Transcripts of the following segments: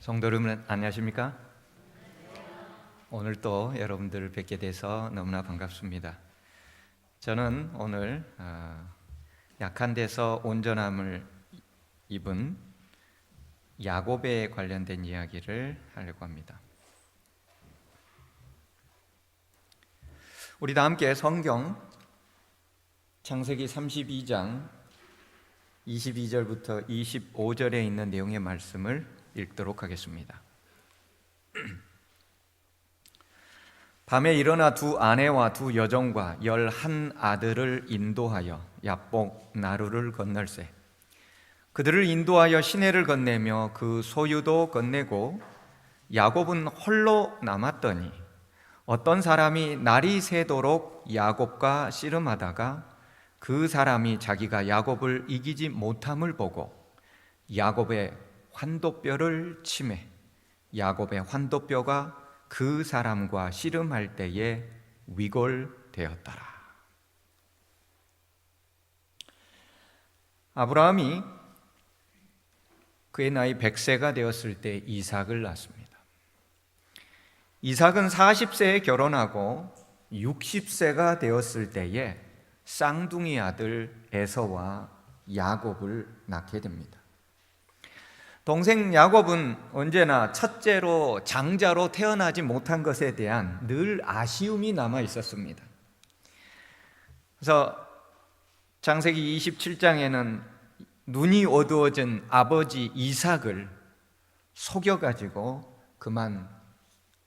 성도 여러분 안녕하십니까? 오늘 또 여러분들을 뵙게 돼서 너무나 반갑습니다. 저는 오늘 약한 데서 온전함을 입은 야곱에 관련된 이야기를 하려고 합니다. 우리 다 함께 성경 창세기 32장 22절부터 25절에 있는 내용의 말씀을 읽도록 하겠습니다. 밤에 일어나 두 아내와 두 여종과 11 아들을 인도하여 야복 나루를 건널세. 그들을 인도하여 시내를 건네며 그 소유도 건네고 야곱은 홀로 남았더니 어떤 사람이 날이 새도록 야곱과 씨름하다가 그 사람이 자기가 야곱을 이기지 못함을 보고 야곱의 환도뼈를 치매 야곱의 환도뼈가 그 사람과 씨름할 때에 위골되었더라. 아브라함이 그의 나이 100세가 되었을 때 이삭을 낳습니다. 이삭은 40세에 결혼하고 60세가 되었을 때에 쌍둥이 아들 에서와 야곱을 낳게 됩니다. 동생 야곱은 언제나 첫째로 장자로 태어나지 못한 것에 대한 늘 아쉬움이 남아 있었습니다. 그래서 창세기 27장에는 눈이 어두워진 아버지 이삭을 속여가지고 그만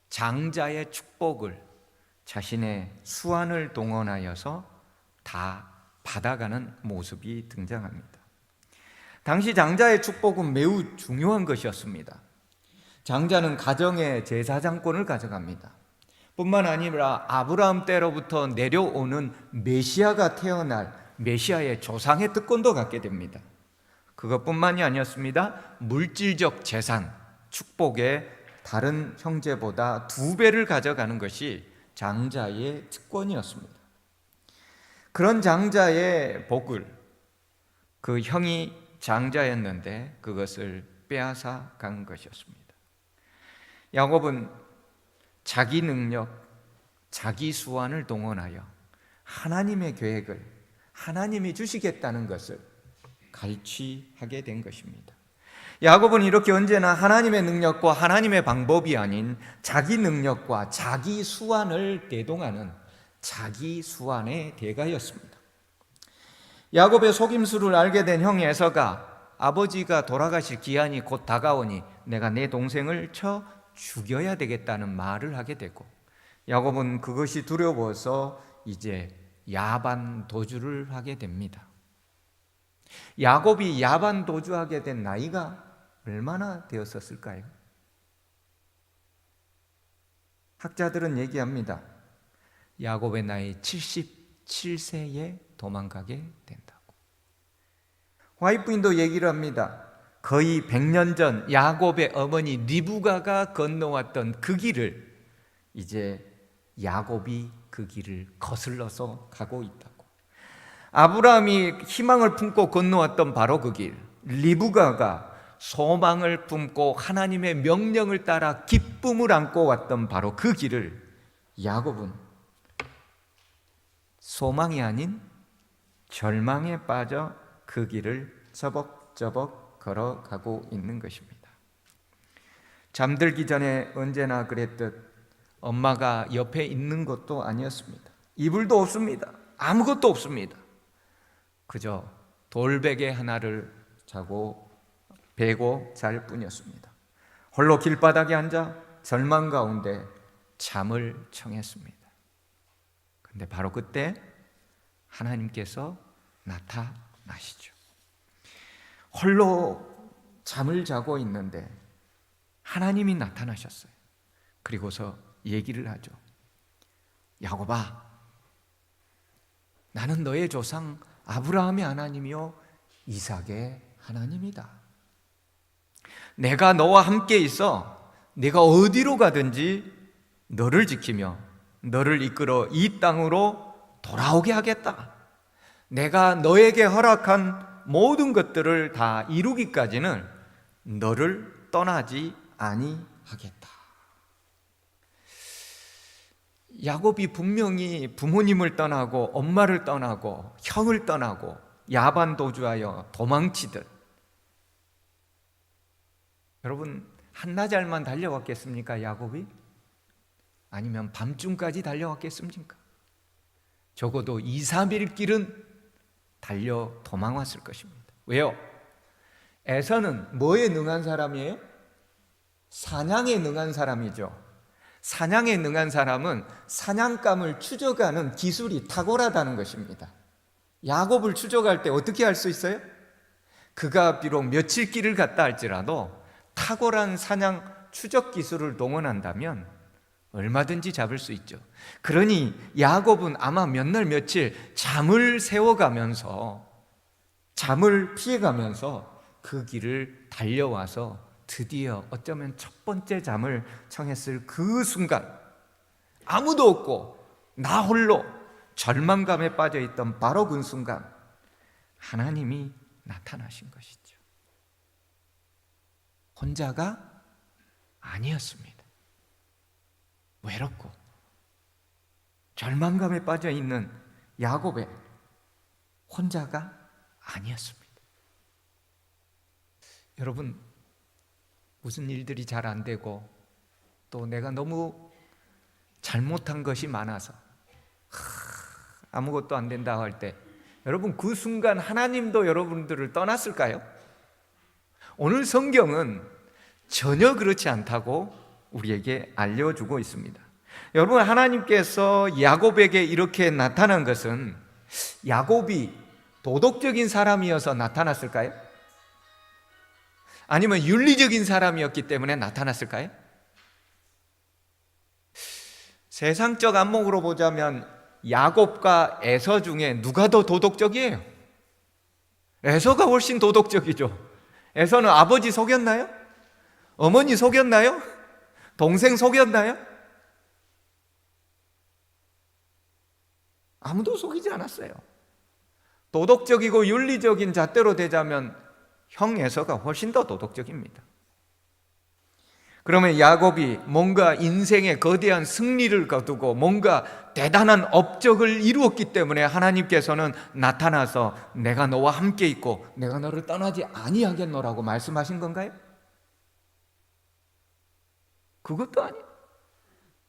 장자의 축복을 자신의 수완을 동원하여서 다 받아가는 모습이 등장합니다. 당시 장자의 축복은 매우 중요한 것이었습니다. 장자는 가정의 제사장권을 가져갑니다. 뿐만 아니라 아브라함 때로부터 내려오는 메시아가 태어날 메시아의 조상의 특권도 갖게 됩니다. 그것뿐만이 아니었습니다. 물질적 재산, 축복의 다른 형제보다 2배를 가져가는 것이 장자의 특권이었습니다. 그런 장자의 복을 그 형이 장자였는데 그것을 빼앗아 간 것이었습니다. 야곱은 자기 능력, 자기 수완을 동원하여 하나님의 계획을 하나님이 주시겠다는 것을 갈취하게 된 것입니다. 야곱은 이렇게 언제나 하나님의 능력과 하나님의 방법이 아닌 자기 능력과 자기 수완을 대동하는 자기 수완의 대가였습니다. 야곱의 속임수를 알게 된 형 에서가 아버지가 돌아가실 기한이 곧 다가오니 내가 내 동생을 쳐 죽여야 되겠다는 말을 하게 되고 야곱은 그것이 두려워서 이제 야반 도주를 하게 됩니다. 야곱이 야반 도주하게 된 나이가 얼마나 되었었을까요? 학자들은 얘기합니다. 야곱의 나이 77세에 도망가게 된다고. 화이트부인도 얘기를 합니다. 거의 100년 전 야곱의 어머니 리브가가 건너왔던 그 길을 이제 야곱이 그 길을 거슬러서 가고 있다고. 아브라함이 희망을 품고 건너왔던 바로 그 길, 리브가가 소망을 품고 하나님의 명령을 따라 기쁨을 안고 왔던 바로 그 길을 야곱은 소망이 아닌 절망에 빠져 그 길을 저벅저벅 걸어가고 있는 것입니다. 잠들기 전에 언제나 그랬듯 엄마가 옆에 있는 것도 아니었습니다. 이불도 없습니다. 아무것도 없습니다. 그저 돌베개 하나를 베고 잘 뿐이었습니다. 홀로 길바닥에 앉아 절망 가운데 잠을 청했습니다. 그런데 바로 그때 하나님께서 나타나시죠. 홀로 잠을 자고 있는데 하나님이 나타나셨어요. 그리고서 얘기를 하죠. 야곱아, 나는 너의 조상 아브라함의 하나님이요 이삭의 하나님이다. 내가 너와 함께 있어 네가 어디로 가든지 너를 지키며 너를 이끌어 이 땅으로 돌아오게 하겠다. 내가 너에게 허락한 모든 것들을 다 이루기까지는 너를 떠나지 아니하겠다. 야곱이 분명히 부모님을 떠나고 엄마를 떠나고 형을 떠나고 야반 도주하여 도망치듯, 여러분 한나절만 달려왔겠습니까? 야곱이? 아니면 밤중까지 달려왔겠습니까? 적어도 2, 3일 길은 달려 도망왔을 것입니다. 왜요? 에서는 뭐에 능한 사람이에요? 사냥에 능한 사람이죠. 사냥에 능한 사람은 사냥감을 추적하는 기술이 탁월하다는 것입니다. 야곱을 추적할 때 어떻게 할 수 있어요? 그가 비록 며칠 길을 갔다 할지라도 탁월한 사냥 추적 기술을 동원한다면 얼마든지 잡을 수 있죠. 그러니 야곱은 아마 몇 날 며칠 잠을 새워가면서, 잠을 피해가면서 그 길을 달려와서 드디어 어쩌면 첫 번째 잠을 청했을 그 순간, 아무도 없고 나 홀로 절망감에 빠져있던 바로 그 순간 하나님이 나타나신 것이죠. 혼자가 아니었습니다. 외롭고 절망감에 빠져있는 야곱의 혼자가 아니었습니다. 여러분, 무슨 일들이 잘 안 되고 또 내가 너무 잘못한 것이 많아서 아무것도 안 된다 할 때, 여러분 그 순간 하나님도 여러분들을 떠났을까요? 오늘 성경은 전혀 그렇지 않다고 우리에게 알려주고 있습니다. 여러분, 하나님께서 야곱에게 이렇게 나타난 것은 야곱이 도덕적인 사람이어서 나타났을까요? 아니면 윤리적인 사람이었기 때문에 나타났을까요? 세상적 안목으로 보자면 야곱과 에서 중에 누가 더 도덕적이에요? 에서가 훨씬 도덕적이죠. 에서는 아버지 속였나요? 어머니 속였나요? 동생 속였나요? 아무도 속이지 않았어요. 도덕적이고 윤리적인 잣대로 되자면 형 에서가 훨씬 더 도덕적입니다. 그러면 야곱이 뭔가 인생의 거대한 승리를 거두고 뭔가 대단한 업적을 이루었기 때문에 하나님께서는 나타나서 내가 너와 함께 있고 내가 너를 떠나지 아니하겠노라고 말씀하신 건가요? 그것도 아니에요.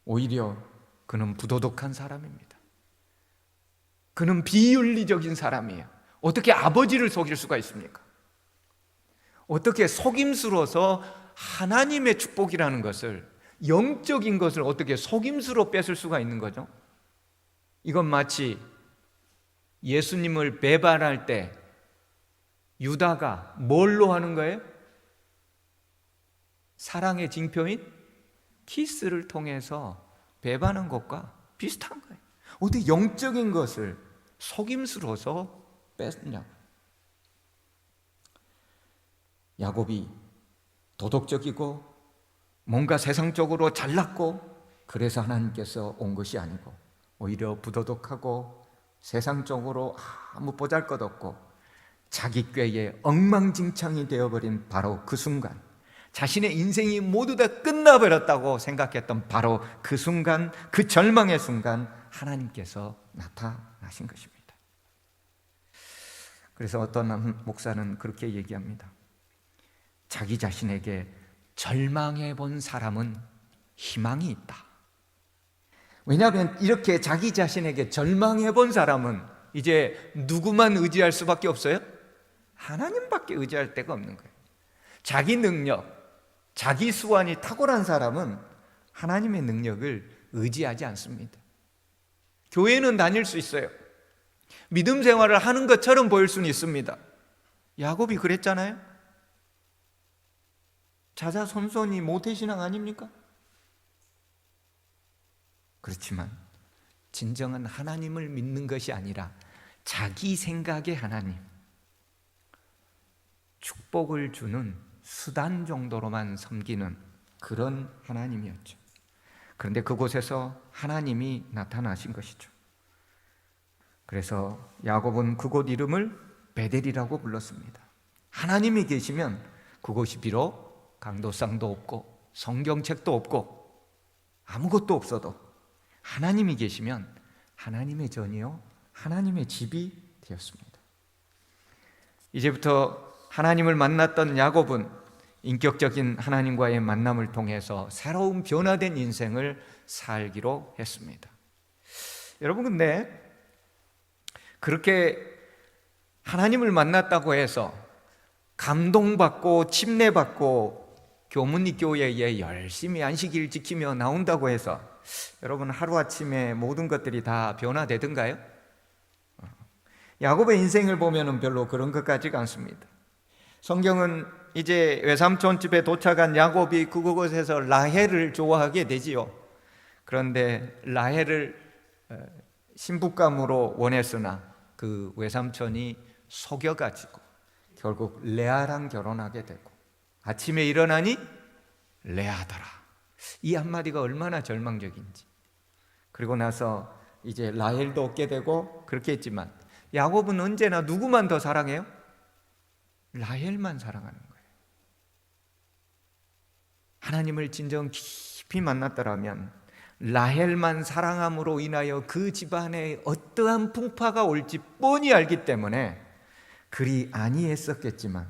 오히려 그는 부도덕한 사람입니다. 그는 비윤리적인 사람이에요. 어떻게 아버지를 속일 수가 있습니까? 어떻게 속임수로서 하나님의 축복이라는 것을, 영적인 것을 어떻게 속임수로 뺏을 수가 있는 거죠? 이건 마치 예수님을 배반할 때 유다가 뭘로 하는 거예요? 사랑의 징표인 키스를 통해서 배반한 것과 비슷한 거예요. 어떻게 영적인 것을 속임수로서 뺐냐? 야곱이 도덕적이고 뭔가 세상적으로 잘났고 그래서 하나님께서 온 것이 아니고 오히려 부도덕하고 세상적으로 아무 보잘것없고 자기 꾀에 엉망진창이 되어버린 바로 그 순간, 자신의 인생이 모두 다 끝나버렸다고 생각했던 바로 그 순간, 그 절망의 순간 하나님께서 나타나신 것입니다. 그래서 어떤 한 목사는 그렇게 얘기합니다. 자기 자신에게 절망해 본 사람은 희망이 있다. 왜냐하면 이렇게 자기 자신에게 절망해 본 사람은 이제 누구만 의지할 수밖에 없어요? 하나님밖에 의지할 데가 없는 거예요. 자기 능력, 자기 수완이 탁월한 사람은 하나님의 능력을 의지하지 않습니다. 교회는 다닐 수 있어요. 믿음 생활을 하는 것처럼 보일 수는 있습니다. 야곱이 그랬잖아요. 자자손손이 모태신앙 아닙니까? 그렇지만 진정한 하나님을 믿는 것이 아니라 자기 생각의 하나님, 축복을 주는 수단 정도로만 섬기는 그런 하나님이었죠. 그런데 그곳에서 하나님이 나타나신 것이죠. 그래서 야곱은 그곳 이름을 베델이라고 불렀습니다. 하나님이 계시면 그곳이 비록 강도상도 없고 성경책도 없고 아무것도 없어도 하나님이 계시면 하나님의 전이요 하나님의 집이 되었습니다. 이제부터 하나님을 만났던 야곱은 인격적인 하나님과의 만남을 통해서 새로운 변화된 인생을 살기로 했습니다. 여러분, 근데 그렇게 하나님을 만났다고 해서 감동받고 침례받고 교문이교회에 열심히 안식일 지키며 나온다고 해서 여러분 하루아침에 모든 것들이 다 변화되던가요? 야곱의 인생을 보면 별로 그런 것 같지가 않습니다. 성경은 이제 외삼촌 집에 도착한 야곱이 그곳에서 라헬을 좋아하게 되지요. 그런데 라헬을 신부감으로 원했으나 그 외삼촌이 속여가지고 결국 레아랑 결혼하게 되고 아침에 일어나니 레아더라. 이 한마디가 얼마나 절망적인지. 그리고 나서 이제 라헬도 얻게 되고 그렇게 했지만 야곱은 언제나 누구만 더 사랑해요? 라헬만 사랑하는 거예요. 하나님을 진정 깊이 만났더라면 라헬만 사랑함으로 인하여 그 집안에 어떠한 풍파가 올지 뻔히 알기 때문에 그리 아니했었겠지만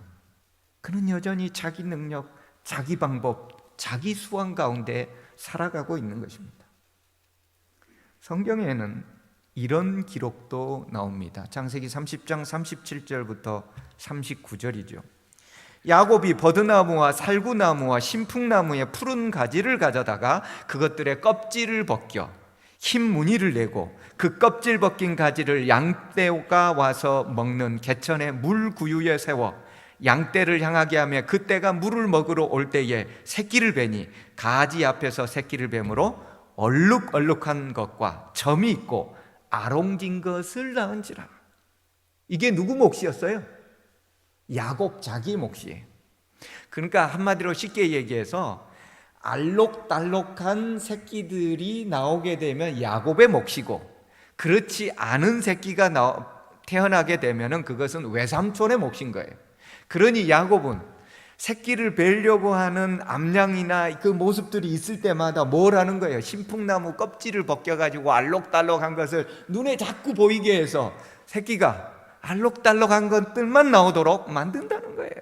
그는 여전히 자기 능력, 자기 방법, 자기 수완 가운데 살아가고 있는 것입니다. 성경에는 이런 기록도 나옵니다. 창세기 30장 37절부터 39절이죠. 야곱이 버드나무와 살구나무와 신풍나무의 푸른 가지를 가져다가 그것들의 껍질을 벗겨 흰 무늬를 내고 그 껍질 벗긴 가지를 양떼가 와서 먹는 개천의 물구유에 세워 양떼를 향하게 하며 그떼가 물을 먹으러 올 때에 새끼를 베니 가지 앞에서 새끼를 뱀으로 얼룩얼룩한 것과 점이 있고 아롱진 것을 낳은지라. 이게 누구 몫이었어요? 야곱 자기 몫이에요. 그러니까 한마디로 쉽게 얘기해서 알록달록한 새끼들이 나오게 되면 야곱의 몫이고 그렇지 않은 새끼가 태어나게 되면 그것은 외삼촌의 몫인 거예요. 그러니 야곱은 새끼를 뵈려고 하는 암양이나 그 모습들이 있을 때마다 뭘 하는 거예요? 신풍나무 껍질을 벗겨가지고 알록달록한 것을 눈에 자꾸 보이게 해서 새끼가 알록달록한 것들만 나오도록 만든다는 거예요.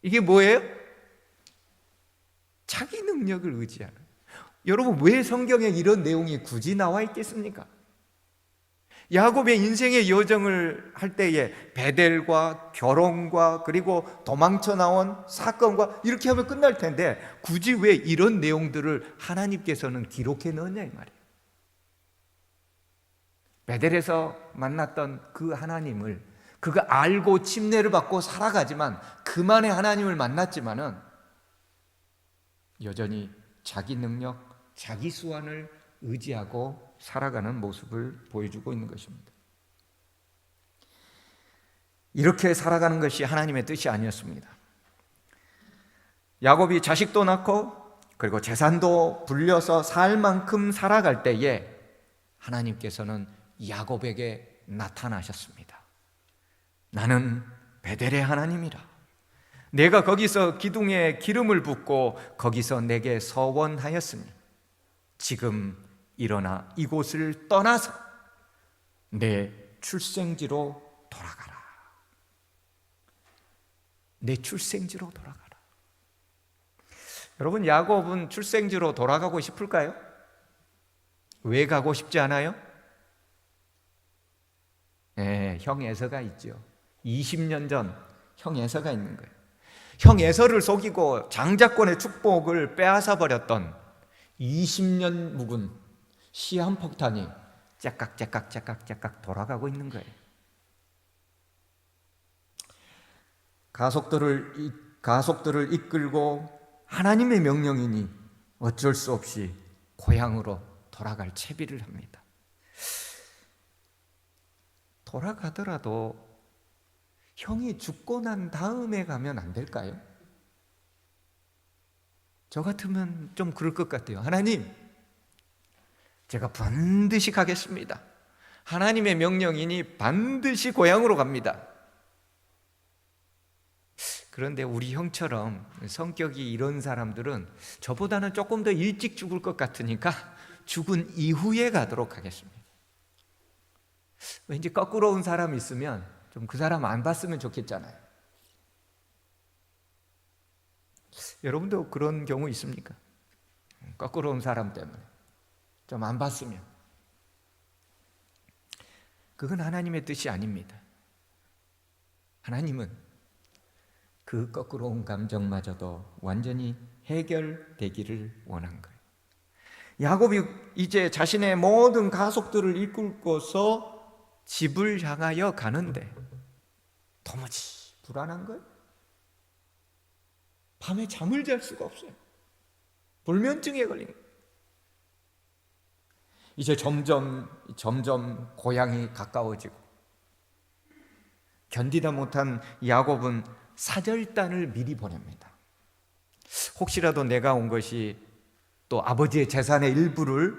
이게 뭐예요? 자기 능력을 의지하는. 여러분, 왜 성경에 이런 내용이 굳이 나와 있겠습니까? 야곱의 인생의 여정을 할 때에 베델과 결혼과 그리고 도망쳐 나온 사건과 이렇게 하면 끝날 텐데 굳이 왜 이런 내용들을 하나님께서는 기록해 넣었냐 이 말이에요. 베델에서 만났던 그 하나님을 그가 알고 침례를 받고 살아가지만 그만의 하나님을 만났지만은 여전히 자기 능력, 자기 수완을 의지하고 살아가는 모습을 보여주고 있는 것입니다. 이렇게 살아가는 것이 하나님의 뜻이 아니었습니다. 야곱이 자식도 낳고 그리고 재산도 불려서 살 만큼 살아갈 때에 하나님께서는 야곱에게 나타나셨습니다. 나는 베델의 하나님이라. 내가 거기서 기둥에 기름을 붓고 거기서 내게 서원하였으니 지금 일어나 이곳을 떠나서 내 출생지로 돌아가라. 내 출생지로 돌아가라. 여러분, 야곱은 출생지로 돌아가고 싶을까요? 왜 가고 싶지 않아요? 네, 형 에서가 있죠. 20년 전 형 에서가 있는 거예요. 형 에서를 속이고 장자권의 축복을 빼앗아 버렸던 20년 묵은 시한폭탄이 째깍째깍 돌아가고 있는 거예요. 가속들을 이끌고 하나님의 명령이니 어쩔 수 없이 고향으로 돌아갈 채비를 합니다. 돌아가더라도 형이 죽고 난 다음에 가면 안 될까요? 저 같으면 좀 그럴 것 같아요. 하나님, 제가 반드시 가겠습니다. 하나님의 명령이니 반드시 고향으로 갑니다. 그런데 우리 형처럼 성격이 이런 사람들은 저보다는 조금 더 일찍 죽을 것 같으니까 죽은 이후에 가도록 하겠습니다. 왠지 거꾸로 온 사람이 있으면 좀 그 사람 안 봤으면 좋겠잖아요. 여러분도 그런 경우 있습니까? 거꾸로 온 사람 때문에 좀 안 봤으면. 그건 하나님의 뜻이 아닙니다. 하나님은 그 거꾸로 온 감정마저도 완전히 해결되기를 원한 거예요. 야곱이 이제 자신의 모든 가족들을 이끌고서 집을 향하여 가는데 도무지 불안한 거예요. 밤에 잠을 잘 수가 없어요. 불면증에 걸린 거예요. 이제 점점 고향이 가까워지고 견디다 못한 야곱은 사절단을 미리 보냅니다. 혹시라도 내가 온 것이 또 아버지의 재산의 일부를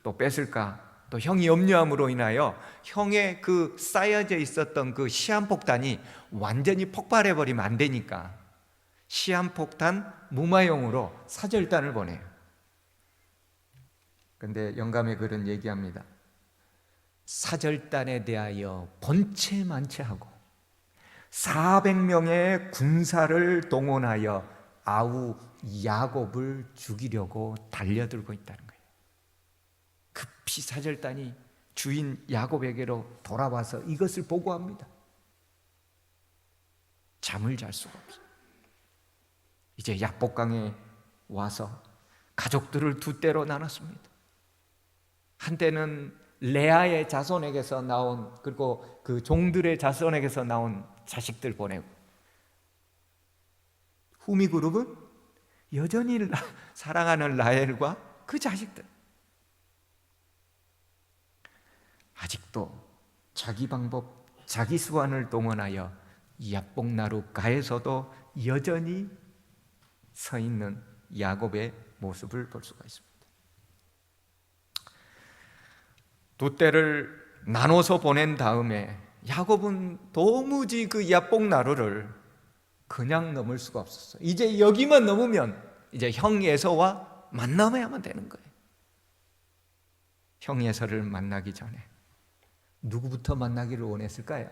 또 뺏을까, 또 형이 염려함으로 인하여 형의 그 쌓여져 있었던 그 시한폭탄이 완전히 폭발해버리면 안 되니까 시한폭탄 무마용으로 사절단을 보내요. 그런데 영감의 글은 얘기합니다. 사절단에 대하여 본체만체하고 400명의 군사를 동원하여 아우 야곱을 죽이려고 달려들고 있다는 거예요. 급히 사절단이 주인 야곱에게로 돌아와서 이것을 보고합니다. 잠을 잘 수가 없어요. 이제 야복강에 와서 가족들을 두 때로 나눴습니다. 한때는 레아의 자손에게서 나온, 그리고 그 종들의 자손에게서 나온 자식들 보내고, 후미 그룹은 여전히 사랑하는 라헬과 그 자식들. 아직도 자기 방법, 자기 수완을 동원하여 야복나루가에서도 여전히 서 있는 야곱의 모습을 볼 수가 있습니다. 두 때를 나눠서 보낸 다음에 야곱은 도무지 그 야복나루를 그냥 넘을 수가 없었어요. 이제 여기만 넘으면 이제 형 에서와 만나야만 되는 거예요. 형 에서를 만나기 전에 누구부터 만나기를 원했을까요?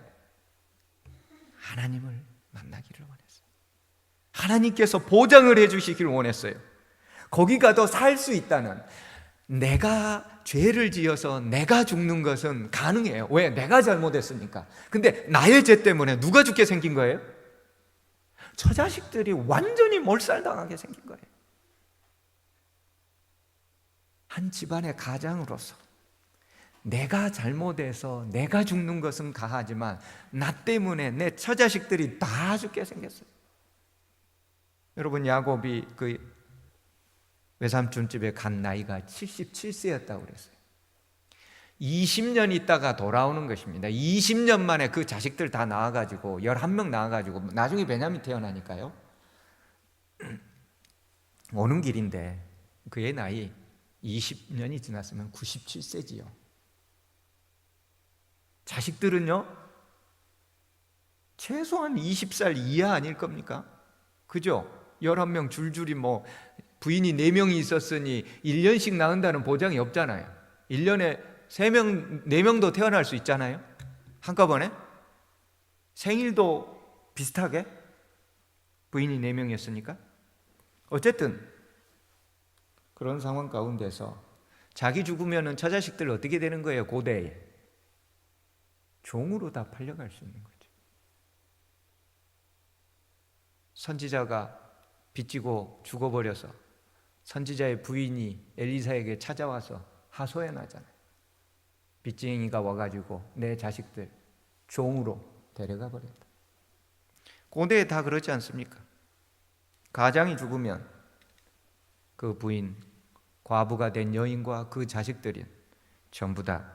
하나님을 만나기를 원했어요. 하나님께서 보장을 해주시기를 원했어요. 거기 가도 살 수 있다는, 내가 죄를 지어서 내가 죽는 것은 가능해요. 왜? 내가 잘못했으니까. 근데 나의 죄 때문에 누가 죽게 생긴 거예요? 처자식들이 완전히 몰살당하게 생긴 거예요. 한 집안의 가장으로서 내가 잘못해서 내가 죽는 것은 가하지만 나 때문에 내 처자식들이 다 죽게 생겼어요. 여러분, 야곱이 그 외삼촌 집에 간 나이가 77세였다고 그랬어요. 20년 있다가 돌아오는 것입니다. 20년 만에 그 자식들 다 낳아가지고 11명 낳아가지고 나중에 베냐민 태어나니까요. 오는 길인데 그의 나이 20년이 지났으면 97세지요. 자식들은요, 최소한 20살 이하 아닐 겁니까? 그죠? 11명 줄줄이 뭐 부인이 4명이 있었으니 1년씩 낳는다는 보장이 없잖아요. 1년에 3명, 4명도 태어날 수 있잖아요. 한꺼번에. 생일도 비슷하게 부인이 4명이었으니까. 어쨌든 그런 상황 가운데서 자기 죽으면 처자식들 어떻게 되는 거예요? 고대에 종으로 다 팔려갈 수 있는 거죠. 선지자가 빚지고 죽어버려서 선지자의 부인이 엘리사에게 찾아와서 하소연하잖아요. 빚쟁이가 와가지고 내 자식들 종으로 데려가 버렸다. 고대에 다 그렇지 않습니까? 가장이 죽으면 그 부인, 과부가 된 여인과 그 자식들이 전부 다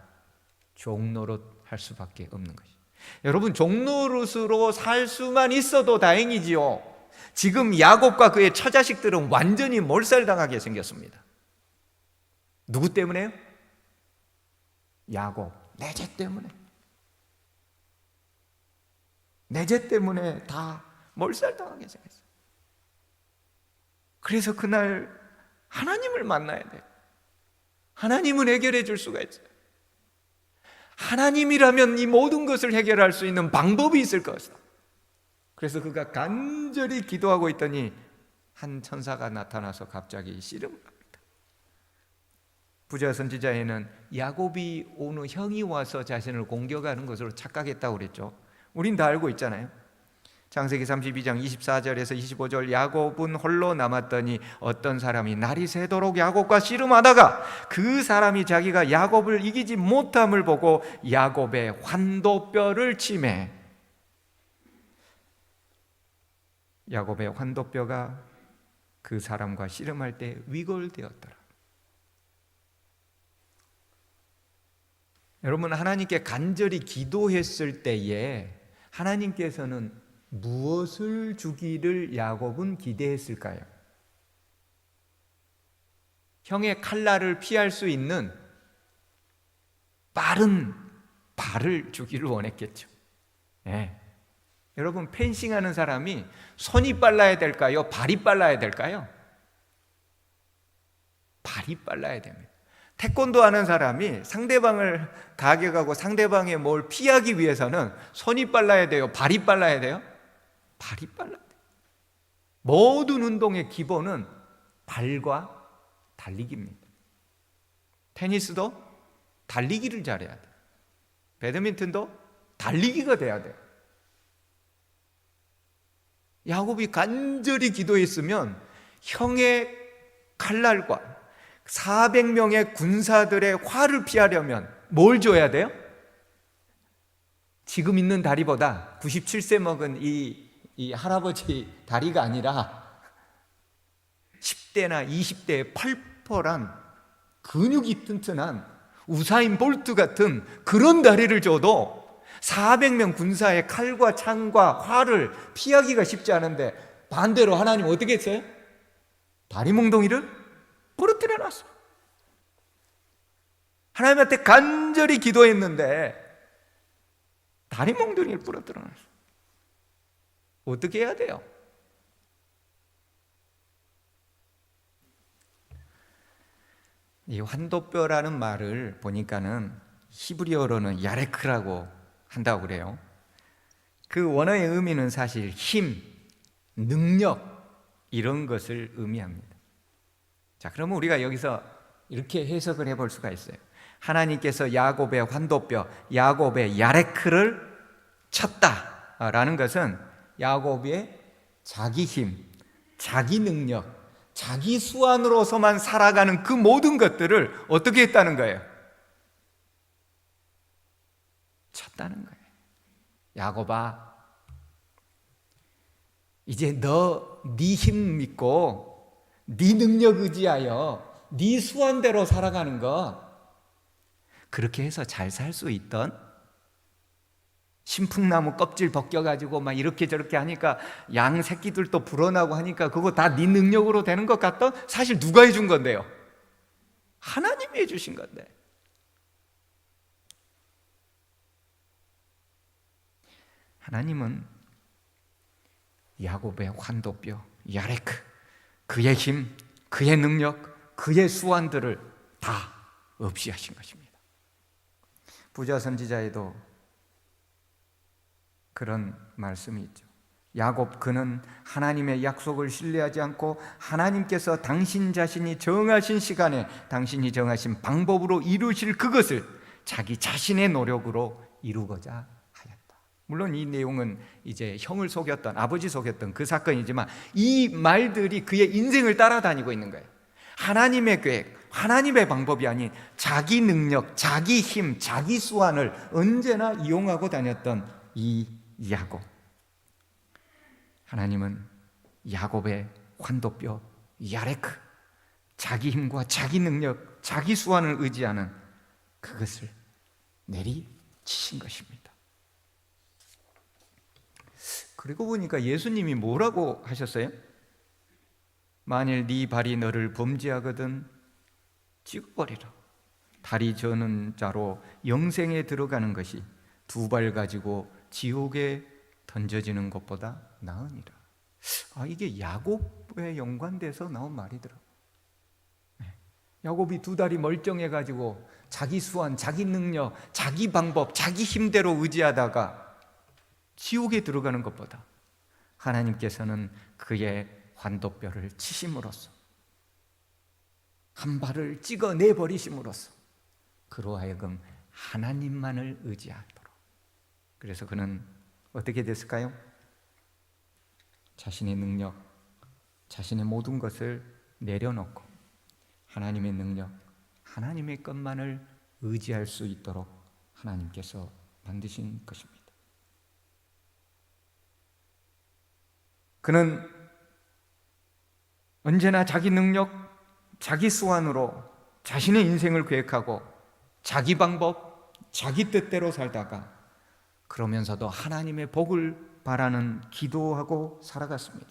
종노릇 할 수밖에 없는 것이죠. 여러분, 종노릇으로 살 수만 있어도 다행이지요. 지금 야곱과 그의 처자식들은 완전히 몰살당하게 생겼습니다. 누구 때문에요? 야곱, 내 죄 때문에. 내 죄 때문에 다 몰살당하게 생겼어요. 그래서 그날 하나님을 만나야 돼요. 하나님은 해결해 줄 수가 있어요. 하나님이라면 이 모든 것을 해결할 수 있는 방법이 있을 것이다. 그래서 그가 간절히 기도하고 있더니 한 천사가 나타나서 갑자기 씨름을 합니다. 부자 선지자에는 야곱이 오는 형이 와서 자신을 공격하는 것으로 착각했다고 그랬죠. 우린 다 알고 있잖아요. 창세기 32장 24절에서 25절, 야곱은 홀로 남았더니 어떤 사람이 날이 새도록 야곱과 씨름하다가 그 사람이 자기가 야곱을 이기지 못함을 보고 야곱의 환도뼈를 치매 야곱의 환도뼈가 그 사람과 씨름할 때 위골되었더라. 여러분, 하나님께 간절히 기도했을 때에 하나님께서는 무엇을 주기를 야곱은 기대했을까요? 형의 칼날을 피할 수 있는 빠른 발을 주기를 원했겠죠. 네. 여러분, 펜싱하는 사람이 손이 빨라야 될까요? 발이 빨라야 될까요? 발이 빨라야 됩니다. 태권도 하는 사람이 상대방을 가격하고 상대방의 뭘 피하기 위해서는 손이 빨라야 돼요? 발이 빨라야 돼요? 발이 빨라야 돼요. 모든 운동의 기본은 발과 달리기입니다. 테니스도 달리기를 잘해야 돼요. 배드민턴도 달리기가 돼야 돼요. 야곱이 간절히 기도했으면 형의 칼날과 400명의 군사들의 활을 피하려면 뭘 줘야 돼요? 지금 있는 다리보다 97세 먹은 이 할아버지 다리가 아니라 10대나 20대의 팔팔한 근육이 튼튼한 우사인 볼트 같은 그런 다리를 줘도 400명 군사의 칼과 창과 활을 피하기가 쉽지 않은데 반대로 하나님 어떻게 했어요? 다리 몽둥이를 부러뜨려 놨어요. 하나님한테 간절히 기도했는데 다리 몽둥이를 부러뜨려 놨어요. 어떻게 해야 돼요? 이 환도뼈라는 말을 보니까는 히브리어로는 야레크라고 한다고 그래요. 그 원어의 의미는 사실 힘, 능력 이런 것을 의미합니다. 자, 그러면 우리가 여기서 이렇게 해석을 해볼 수가 있어요. 하나님께서 야곱의 환도뼈, 야곱의 야레크를 쳤다라는 것은 야곱의 자기 힘, 자기 능력, 자기 수완으로서만 살아가는 그 모든 것들을 어떻게 했다는 거예요? 쳤다는 거예요. 야곱아, 이제 너 네 힘 믿고 네 능력 의지하여 네 수완대로 살아가는 거, 그렇게 해서 잘 살 수 있던 신풍나무 껍질 벗겨가지고 막 이렇게 저렇게 하니까 양 새끼들도 불어나고 하니까 그거 다 네 능력으로 되는 것 같던, 사실 누가 해준 건데요? 하나님이 해주신 건데. 하나님은 야곱의 환도뼈 야레크, 그의 힘, 그의 능력, 그의 수완들을 다 없이 하신 것입니다. 부자 선지자에도 그런 말씀이 있죠. 야곱, 그는 하나님의 약속을 신뢰하지 않고 하나님께서 당신 자신이 정하신 시간에 당신이 정하신 방법으로 이루실 그것을 자기 자신의 노력으로 이루고자 하였다. 물론 이 내용은 이제 형을 속였던, 아버지 속였던 그 사건이지만 이 말들이 그의 인생을 따라다니고 있는 거예요. 하나님의 계획, 하나님의 방법이 아닌 자기 능력, 자기 힘, 자기 수완을 언제나 이용하고 다녔던 이 야곱. 하나님은 야곱의 환도뼈 야레크, 자기 힘과 자기 능력, 자기 수완을 의지하는 그것을 내리치신 것입니다. 그리고 보니까 예수님이 뭐라고 하셨어요? 만일 네 발이 너를 범죄하거든 찍어버리라. 다리 저는 자로 영생에 들어가는 것이 두 발 가지고 지옥에 던져지는 것보다 나으니라. 이게 야곱에 연관돼서 나온 말이더라고요. 야곱이 두 다리 멀쩡해가지고 자기 수완, 자기 능력, 자기 방법, 자기 힘대로 의지하다가 지옥에 들어가는 것보다 하나님께서는 그의 환도뼈를 치심으로써, 한 발을 찍어내 버리심으로써 그로 하여금 하나님만을 의지하도록. 그래서 그는 어떻게 됐을까요? 자신의 능력, 자신의 모든 것을 내려놓고 하나님의 능력, 하나님의 것만을 의지할 수 있도록 하나님께서 만드신 것입니다. 그는 언제나 자기 능력, 자기 수완으로 자신의 인생을 계획하고 자기 방법, 자기 뜻대로 살다가 그러면서도 하나님의 복을 바라는 기도하고 살아갔습니다.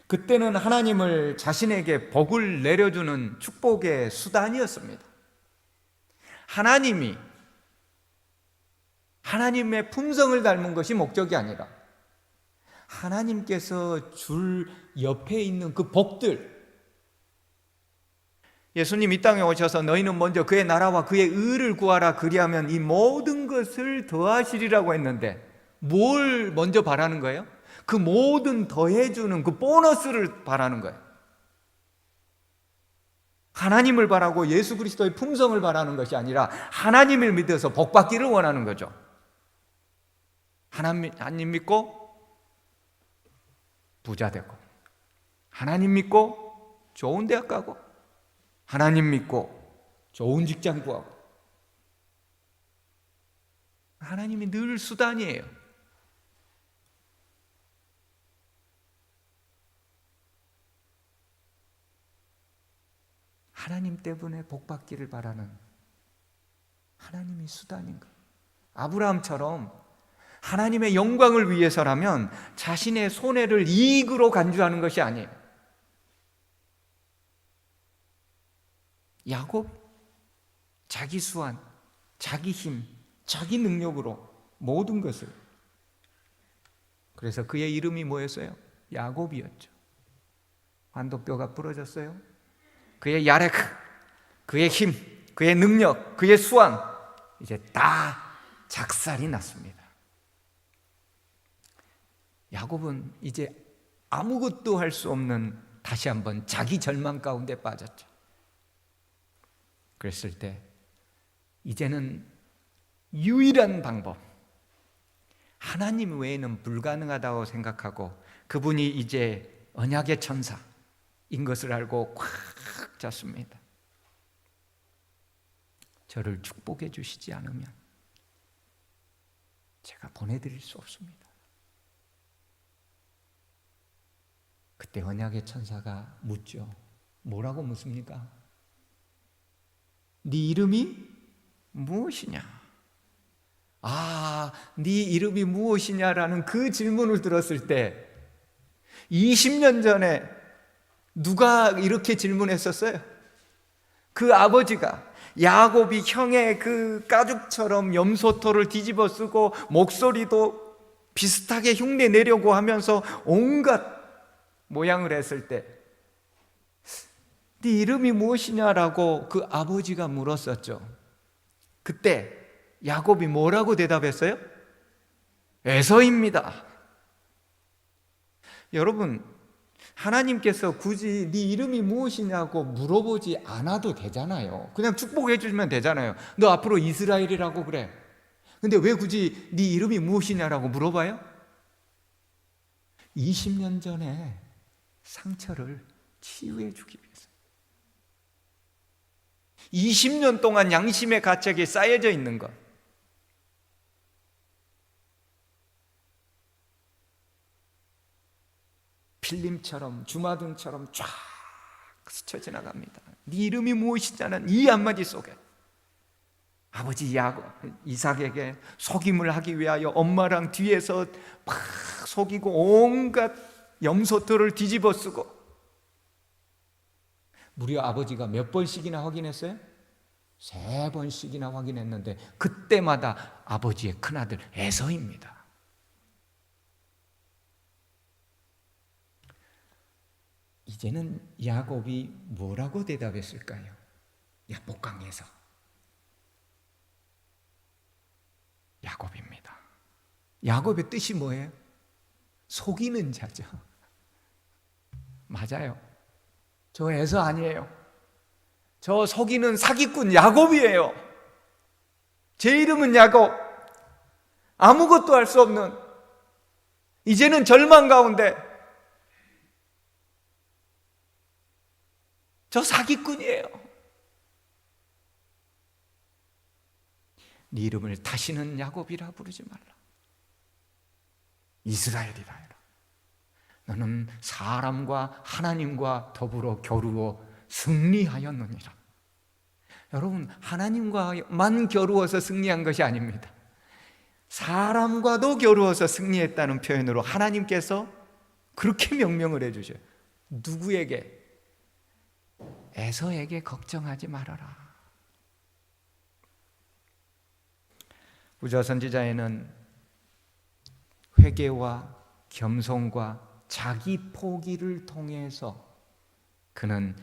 그때는 하나님을 자신에게 복을 내려주는 축복의 수단이었습니다. 하나님이 하나님의 품성을 닮은 것이 목적이 아니라 하나님께서 줄 옆에 있는 그 복들, 예수님 이 땅에 오셔서 너희는 먼저 그의 나라와 그의 의를 구하라 그리하면 이 모든 것을 더하시리라고 했는데 뭘 먼저 바라는 거예요? 그 모든 더해주는 그 보너스를 바라는 거예요. 하나님을 바라고 예수 그리스도의 품성을 바라는 것이 아니라 하나님을 믿어서 복받기를 원하는 거죠. 하나님 믿고 부자 되고, 하나님 믿고 좋은 대학 가고, 하나님 믿고 좋은 직장 구하고. 하나님이 늘 수단이에요. 하나님 때문에 복받기를 바라는 하나님이 수단인 거예요. 아브라함처럼 하나님의 영광을 위해서라면 자신의 손해를 이익으로 간주하는 것이 아니에요. 야곱, 자기 수완, 자기 힘, 자기 능력으로 모든 것을. 그래서 그의 이름이 뭐였어요? 야곱이었죠. 환도뼈가 부러졌어요. 그의 야렉, 그의 힘, 그의 능력, 그의 수완 이제 다 작살이 났습니다. 야곱은 이제 아무것도 할 수 없는 다시 한번 자기 절망 가운데 빠졌죠. 그랬을 때 이제는 유일한 방법, 하나님 외에는 불가능하다고 생각하고 그분이 이제 언약의 천사인 것을 알고 꽉 잡습니다. 저를 축복해 주시지 않으면 제가 보내드릴 수 없습니다. 그때 언약의 천사가 묻죠. 뭐라고 묻습니까? 네 이름이 무엇이냐? 네 이름이 무엇이냐라는 그 질문을 들었을 때 20년 전에 누가 이렇게 질문했었어요? 그 아버지가 야곱이 형의 그 가죽처럼 염소털을 뒤집어 쓰고 목소리도 비슷하게 흉내 내려고 하면서 온갖 모양을 했을 때 네 이름이 무엇이냐라고 그 아버지가 물었었죠. 그때 야곱이 뭐라고 대답했어요? 에서입니다. 여러분, 하나님께서 굳이 네 이름이 무엇이냐고 물어보지 않아도 되잖아요. 그냥 축복해 주시면 되잖아요. 너 앞으로 이스라엘이라고 그래. 근데 왜 굳이 네 이름이 무엇이냐라고 물어봐요? 20년 전에 상처를 치유해 주기 위해서. 20년 동안 양심의 가책이 쌓여져 있는 것. 필름처럼 주마등처럼 쫙 스쳐 지나갑니다. 네 이름이 무엇이냐는 이 한마디 속에 아버지 이삭에게 속임을 하기 위하여 엄마랑 뒤에서 막 속이고 온갖 염소털을 뒤집어 쓰고, 무려 아버지가 몇 번씩이나 확인했어요? 3번씩이나 확인했는데 그때마다 아버지의 큰아들 에서입니다. 이제는 야곱이 뭐라고 대답했을까요? 야복강에서 야곱입니다. 야곱의 뜻이 뭐예요? 속이는 자죠. 맞아요. 저 에서 아니에요. 저 속이는 사기꾼 야곱이에요. 제 이름은 야곱. 아무것도 할 수 없는, 이제는 절망 가운데 저 사기꾼이에요. 네 이름을 다시는 야곱이라 부르지 말라. 이스라엘이라 해라. 너는 사람과 하나님과 더불어 겨루어 승리하였느니라. 여러분, 하나님과만 겨루어서 승리한 것이 아닙니다. 사람과도 겨루어서 승리했다는 표현으로 하나님께서 그렇게 명령을 해주셔요. 누구에게? 에서에게 걱정하지 말아라. 우자 선지자에는 회개와 겸손과 자기 포기를 통해서 그는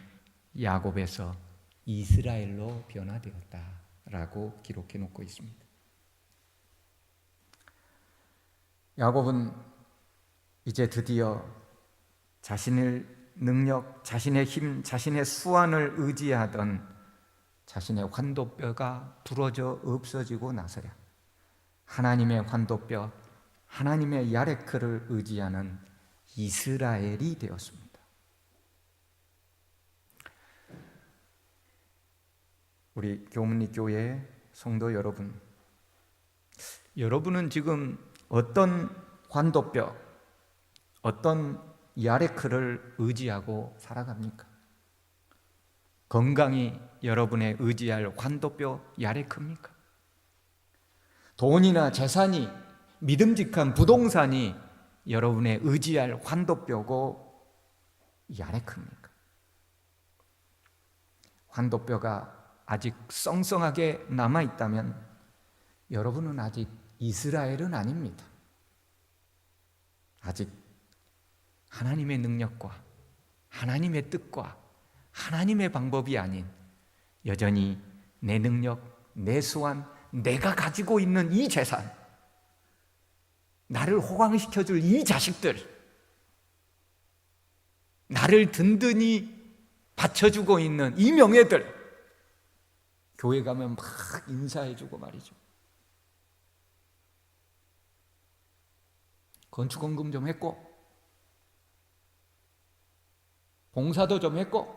야곱에서 이스라엘로 변화되었다라고 기록해 놓고 있습니다. 야곱은 이제 드디어 자신의 능력, 자신의 힘, 자신의 수완을 의지하던 자신의 환도뼈가 부러져 없어지고 나서야 하나님의 환도뼈, 하나님의 야레크를 의지하는 이스라엘이 되었습니다. 우리 교문리교회 성도 여러분, 여러분은 지금 어떤 환도뼈, 어떤 야레크를 의지하고 살아갑니까? 건강이 여러분의 의지할 환도뼈 야레크입니까? 돈이나 재산이, 믿음직한 부동산이 여러분의 의지할 환도뼈고 야레크입니까? 환도뼈가 아직 썽썽하게 남아있다면 여러분은 아직 이스라엘은 아닙니다. 아직 하나님의 능력과 하나님의 뜻과 하나님의 방법이 아닌 여전히 내 능력, 내 수완, 내가 가지고 있는 이 재산, 나를 호강시켜줄 이 자식들, 나를 든든히 받쳐주고 있는 이 명예들, 교회 가면 막 인사해주고 말이죠. 건축원금 좀 했고, 봉사도 좀 했고,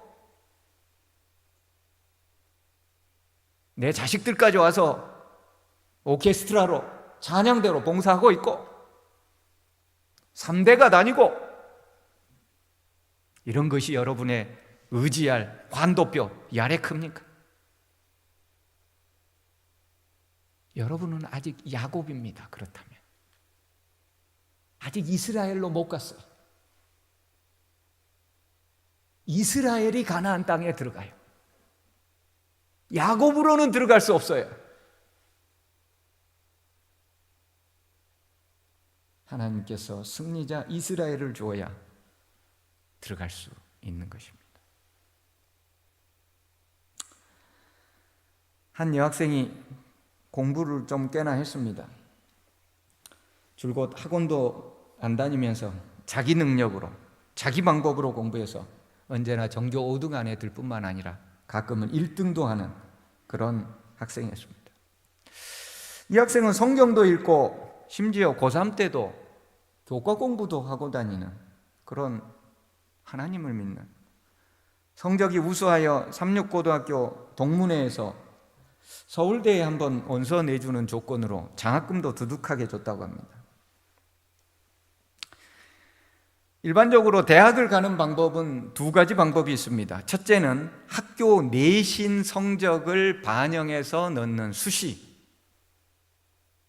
내 자식들까지 와서 오케스트라로, 찬양대로 봉사하고 있고, 3대가 다니고, 이런 것이 여러분의 의지할 환도뼈 야레크입니까? 여러분은 아직 야곱입니다. 그렇다면 아직 이스라엘로 못 갔어요. 이스라엘이 가나안 땅에 들어가요. 야곱으로는 들어갈 수 없어요. 하나님께서 승리자 이스라엘을 주어야 들어갈 수 있는 것입니다. 한 여학생이 공부를 좀 꽤나 했습니다. 줄곧 학원도 안 다니면서 자기 능력으로, 자기 방법으로 공부해서 언제나 전교 5등 안에 들 뿐만 아니라 가끔은 1등도 하는 그런 학생이었습니다. 이 학생은 성경도 읽고 심지어 고3 때도 교과 공부도 하고 다니는 그런 하나님을 믿는, 성적이 우수하여 삼육고등학교 동문회에서 서울대에 한번 원서 내주는 조건으로 장학금도 두둑하게 줬다고 합니다. 일반적으로 대학을 가는 방법은 두 가지 방법이 있습니다. 첫째는 학교 내신 성적을 반영해서 넣는 수시,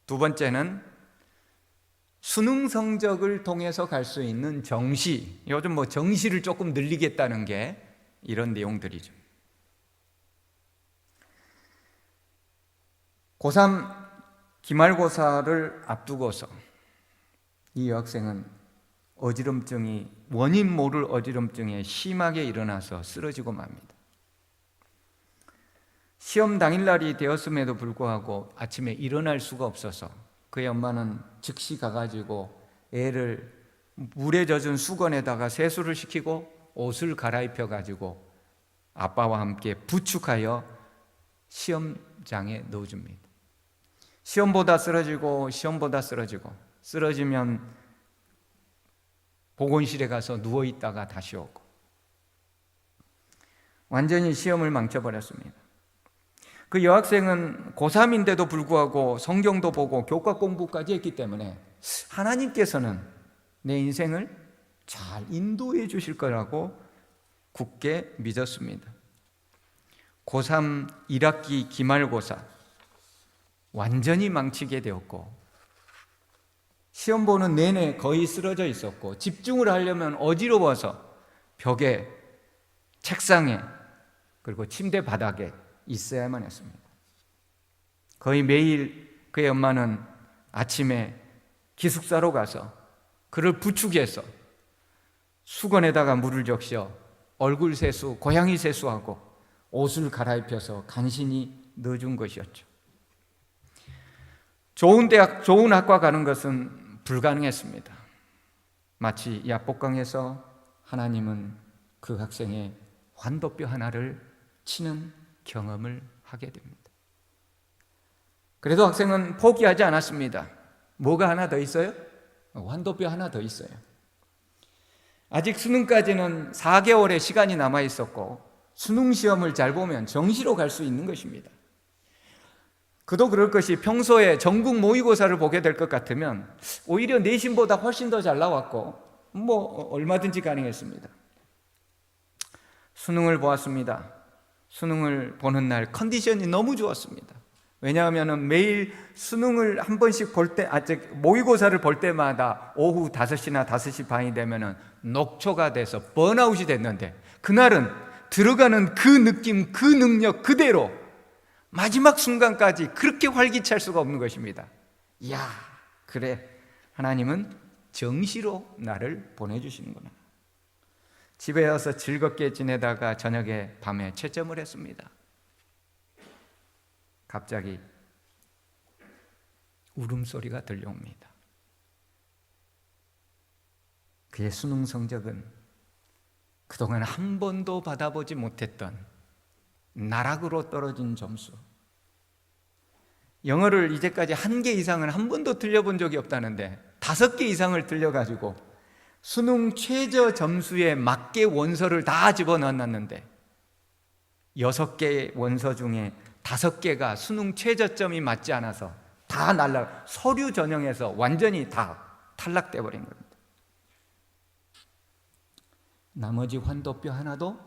두 번째는 수능 성적을 통해서 갈 수 있는 정시. 요즘 정시를 조금 늘리겠다는 게 이런 내용들이죠. 고3 기말고사를 앞두고서 이 여학생은 원인 모를 어지럼증이 심하게 일어나서 쓰러지고 맙니다. 시험 당일날이 되었음에도 불구하고 아침에 일어날 수가 없어서 그의 엄마는 즉시 가가지고 애를 물에 젖은 수건에다가 세수를 시키고 옷을 갈아입혀 가지고 아빠와 함께 부축하여 시험장에 넣어줍니다. 시험보다 쓰러지고 쓰러지면 보건실에 가서 누워있다가 다시 오고 완전히 시험을 망쳐버렸습니다. 그 여학생은 고3인데도 불구하고 성경도 보고 교과 공부까지 했기 때문에 하나님께서는 내 인생을 잘 인도해 주실 거라고 굳게 믿었습니다. 고3 1학기 기말고사 완전히 망치게 되었고 시험 보는 내내 거의 쓰러져 있었고 집중을 하려면 어지러워서 벽에, 책상에, 그리고 침대 바닥에 있어야만 했습니다. 거의 매일 그의 엄마는 아침에 기숙사로 가서 그를 부축해서 수건에다가 물을 적셔 얼굴 세수, 고양이 세수하고 옷을 갈아입혀서 간신히 넣어준 것이었죠. 좋은 대학, 좋은 학과 가는 것은 불가능했습니다. 마치 야복강에서 하나님은 그 학생의 환도뼈 하나를 치는 경험을 하게 됩니다. 그래도 학생은 포기하지 않았습니다. 뭐가 하나 더 있어요? 환도뼈 하나 더 있어요. 아직 수능까지는 4개월의 시간이 남아 있었고 수능 시험을 잘 보면 정시로 갈 수 있는 것입니다. 그도 그럴 것이 평소에 전국 모의고사를 보게 될 것 같으면 오히려 내신보다 훨씬 더 잘 나왔고 얼마든지 가능했습니다. 수능을 보았습니다. 수능을 보는 날 컨디션이 너무 좋았습니다. 왜냐하면 매일 수능을 한 번씩 모의고사를 볼 때마다 오후 5시나 5시 반이 되면 녹초가 돼서 번아웃이 됐는데 그날은 들어가는 그 느낌, 그 능력 그대로 마지막 순간까지 그렇게 활기찰 수가 없는 것입니다. 이야, 그래, 하나님은 정시로 나를 보내주시는구나. 집에 와서 즐겁게 지내다가 저녁에 밤에 채점을 했습니다. 갑자기 울음소리가 들려옵니다. 그의 수능 성적은 그동안 한 번도 받아보지 못했던 나락으로 떨어진 점수. 영어를 이제까지 1개 이상은 한 번도 틀려본 적이 없다는데 5개 이상을 틀려가지고 수능 최저 점수에 맞게 원서를 다 집어넣었는데 6개의 원서 중에 5개가 수능 최저점이 맞지 않아서 다 서류 전형에서 완전히 다 탈락돼 버린 겁니다. 나머지 환도뼈 하나도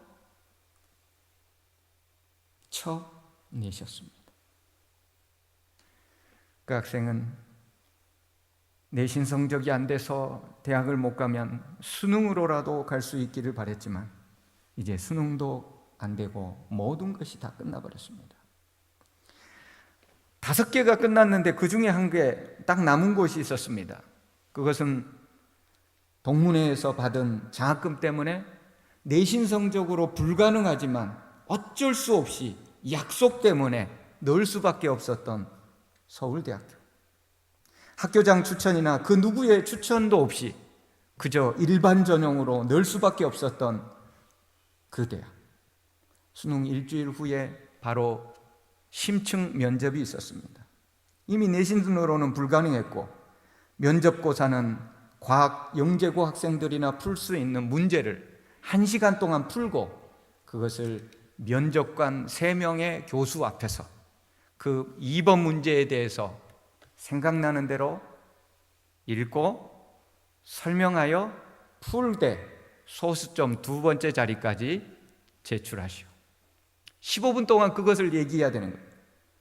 쳐내셨습니다. 그 학생은 내신 성적이 안 돼서 대학을 못 가면 수능으로라도 갈 수 있기를 바랬지만 이제 수능도 안 되고 모든 것이 다 끝나버렸습니다. 5개가 끝났는데 그 중에 1개 딱 남은 곳이 있었습니다. 그것은 동문회에서 받은 장학금 때문에 내신 성적으로 불가능하지만 어쩔 수 없이 약속 때문에 넣을 수밖에 없었던 서울대학교. 학교장 추천이나 그 누구의 추천도 없이 그저 일반 전형으로 넣을 수밖에 없었던 그 대학. 수능 일주일 후에 바로 심층 면접이 있었습니다. 이미 내신으로는 불가능했고 면접고사는 과학 영재고 학생들이나 풀 수 있는 문제를 1시간 동안 풀고 그것을 면접관 3명의 교수 앞에서 그 2번 문제에 대해서 생각나는 대로 읽고 설명하여 풀되 소수점 2번째 자리까지 제출하시오. 15분 동안 그것을 얘기해야 되는 거예요.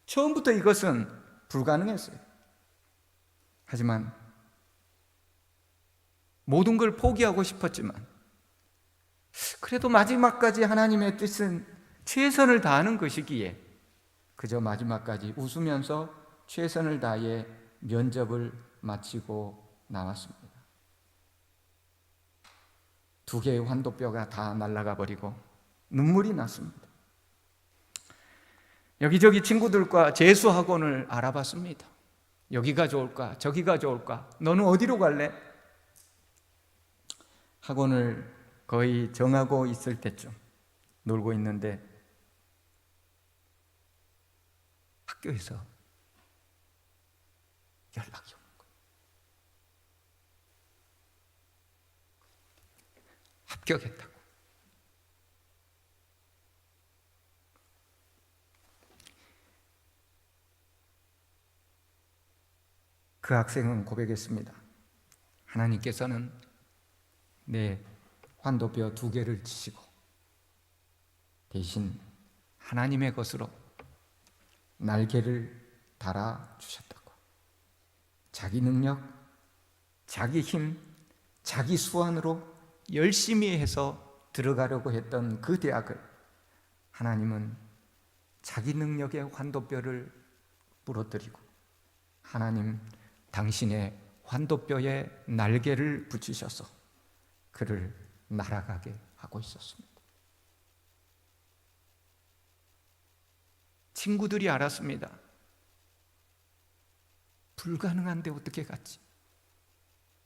처음부터 이것은 불가능했어요. 하지만 모든 걸 포기하고 싶었지만 그래도 마지막까지 하나님의 뜻은 최선을 다하는 것이기에 그저 마지막까지 웃으면서 최선을 다해 면접을 마치고 나왔습니다. 두 개의 환도뼈가 다 날아가 버리고 눈물이 났습니다. 여기저기 친구들과 재수학원을 알아봤습니다. 여기가 좋을까? 저기가 좋을까? 너는 어디로 갈래? 학원을 거의 정하고 있을 때쯤 놀고 있는데 학교에서 연락이 오는 거예요. 합격했다고. 그 학생은 고백했습니다. 하나님께서는 내 환도뼈 두 개를 치시고 대신 하나님의 것으로 날개를 달아주셨다고. 자기 능력, 자기 힘, 자기 수완으로 열심히 해서 들어가려고 했던 그 대학을 하나님은 자기 능력의 환도뼈를 부러뜨리고 하나님 당신의 환도뼈에 날개를 붙이셔서 그를 날아가게 하고 있었습니다. 친구들이 알았습니다. 불가능한데 어떻게 갔지?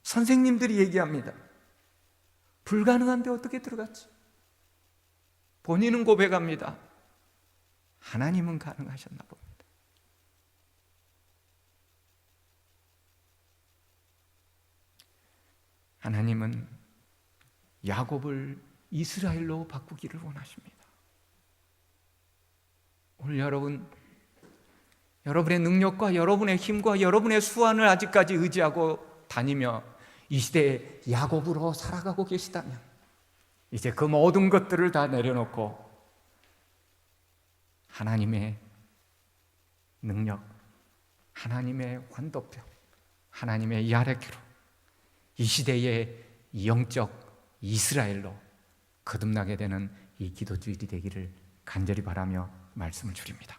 선생님들이 얘기합니다. 불가능한데 어떻게 들어갔지? 본인은 고백합니다. 하나님은 가능하셨나 봅니다. 하나님은 야곱을 이스라엘로 바꾸기를 원하십니다. 오늘 여러분의 능력과 여러분의 힘과 여러분의 수완을 아직까지 의지하고 다니며 이 시대에 야곱으로 살아가고 계시다면 이제 그 모든 것들을 다 내려놓고 하나님의 능력, 하나님의 환도뼈, 하나님의 야레키로 이 시대의 영적 이스라엘로 거듭나게 되는 이 기도주일이 되기를 간절히 바라며 말씀을 드립니다.